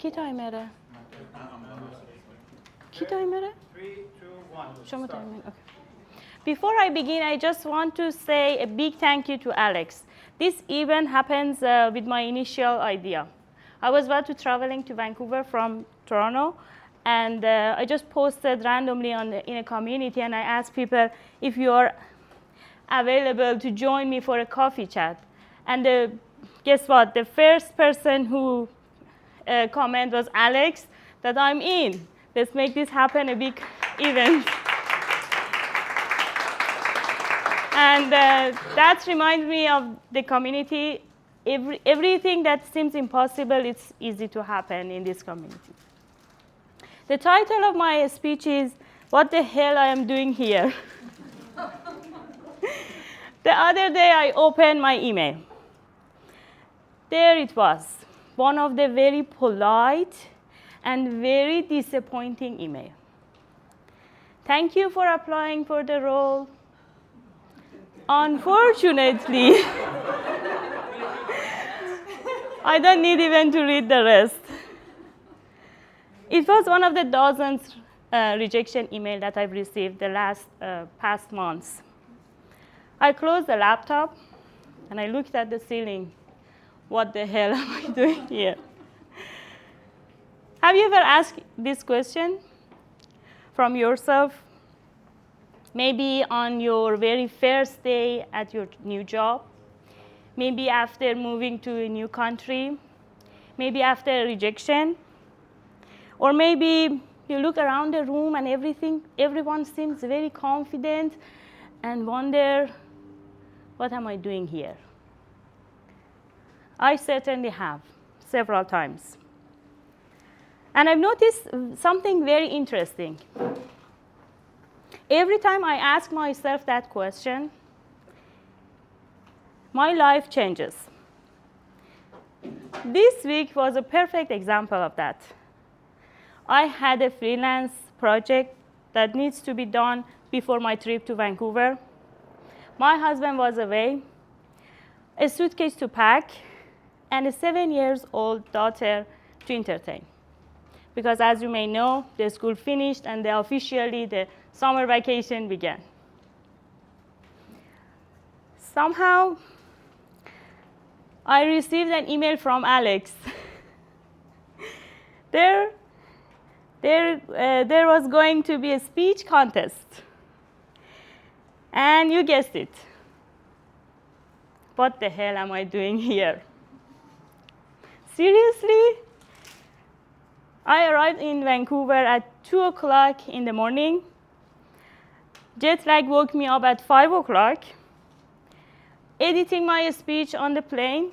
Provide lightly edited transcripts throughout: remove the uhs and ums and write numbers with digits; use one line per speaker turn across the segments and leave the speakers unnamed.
کی تایمره؟ کی تایمره؟
3, 2, 1.
شما تایمر. Okay. Before I begin, I just want to say a big thank you to Alex. This event happens with my initial idea. I was about to traveling to Vancouver from Toronto, and I just posted randomly in a community, and I asked people if you are available to join me for a coffee chat. And guess what? The first person who comment was Alex, that I'm in. Let's make this happen, a big event. And that reminds me of the community. Everything that seems impossible, it's easy to happen in this community. The title of my speech is, What the Hell I Am Doing Here? The other day I opened my email. There it was, one of the very polite and very disappointing email. Thank you for applying for the role. Unfortunately, I don't need even to read the rest. It was one of the dozens rejection email that I've received the past months. I closed the laptop and I looked at the ceiling. What the hell am I doing here? Have you ever asked this question from yourself? Maybe on your very first day at your new job, maybe after moving to a new country, maybe after a rejection, or maybe you look around the room and everyone seems very confident and wonder, what am I doing here? I certainly have, several times. And I've noticed something very interesting. Every time I ask myself that question, my life changes. This week was a perfect example of that. I had a freelance project that needs to be done before my trip to Vancouver. My husband was away, a suitcase to pack, and a 7-year-old daughter to entertain. Because as you may know, the school finished and officially the summer vacation began. Somehow, I received an email from Alex. There was going to be a speech contest. And you guessed it. What the hell am I doing here? Seriously? I arrived in Vancouver at 2 o'clock in the morning. Jet lag woke me up at 5 o'clock. Editing my speech on the plane.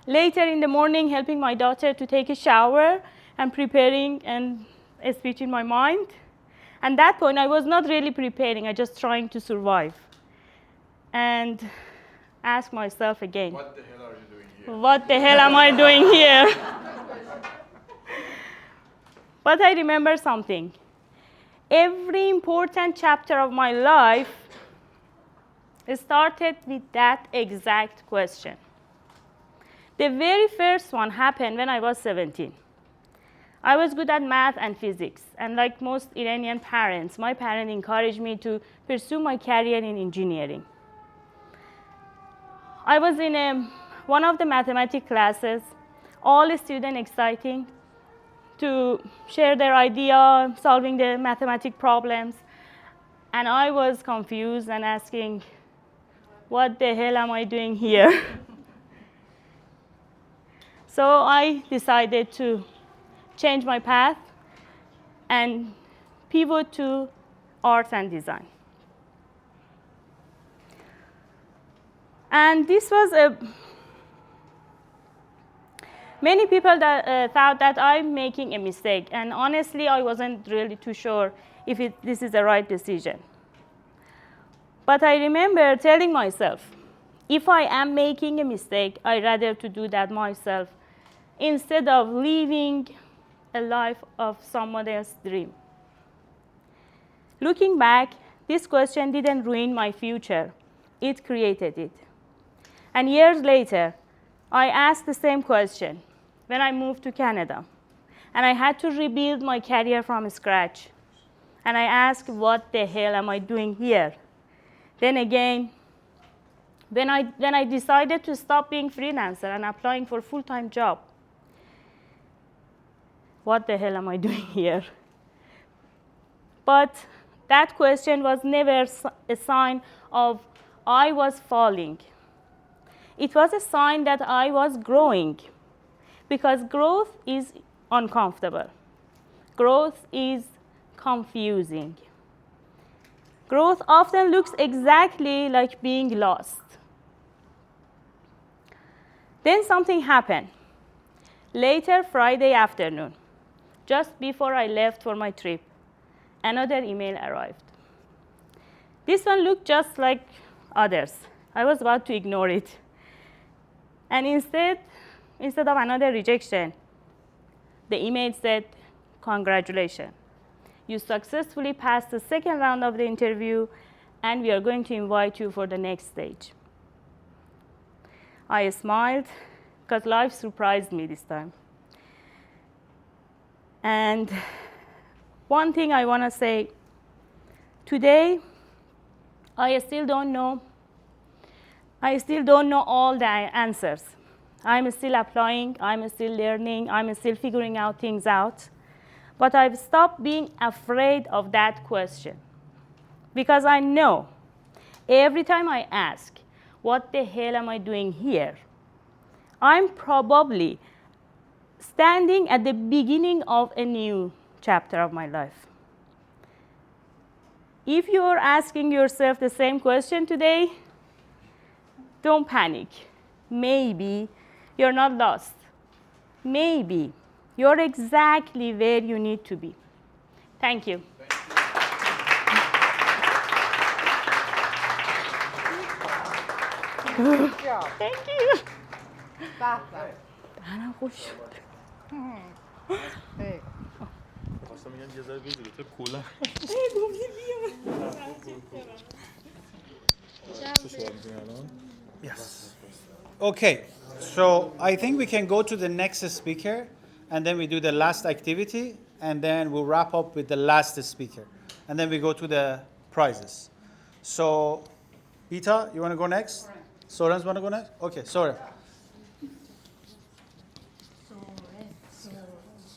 Later in the morning, helping my daughter to take a shower and preparing a speech in my mind. At that point, I was not really preparing. I was just trying to survive. And ask myself again.
What the hell are you doing here?
What the hell am I doing here? But I remember something. Every important chapter of my life started with that exact question. The very first one happened when I was 17. I was good at math and physics, and like most Iranian parents, my parents encouraged me to pursue my career in engineering. I was in one of the mathematics classes, all the students exciting to share their idea, solving the mathematics problems, and I was confused and asking, what the hell am I doing here? So I decided to change my path and pivot to art and design. And this was many people that, thought that I'm making a mistake. And honestly, I wasn't really too sure if this is the right decision. But I remember telling myself, if I am making a mistake, I'd rather to do that myself instead of living a life of someone else's dream. Looking back, this question didn't ruin my future. It created it. And years later, I asked the same question when I moved to Canada. And I had to rebuild my career from scratch. And I asked, what the hell am I doing here? Then again, when I decided to stop being freelancer and applying for a full-time job, what the hell am I doing here? But that question was never a sign of I was falling. It was a sign that I was growing, because growth is uncomfortable. Growth is confusing. Growth often looks exactly like being lost. Then something happened. Later, Friday afternoon, just before I left for my trip, another email arrived. This one looked just like others. I was about to ignore it. And instead of another rejection, the email said, congratulations. You successfully passed the second round of the interview, and we are going to invite you for the next stage. I smiled, because life surprised me this time. And one thing I want to say, today, I still don't know all the answers. I'm still applying, I'm still learning, I'm still figuring out things out. But I've stopped being afraid of that question, because I know every time I ask, what the hell am I doing here? I'm probably standing at the beginning of a new chapter of my life. If you're asking yourself the same question today, don't panic. Maybe you're not lost. Maybe you're exactly where you need to be. Thank you.
Good job.
Thank you.
دهنم خوش شد.
خواستم میگم یه ذره بزرگه تو کوله
Yes. Okay, so I think we can go to the next speaker, and then we do the last activity, and then we'll wrap up with the last speaker, and then we go to the prizes. So, Bita, you want to go next? Sorens want to go next? Okay, Soren.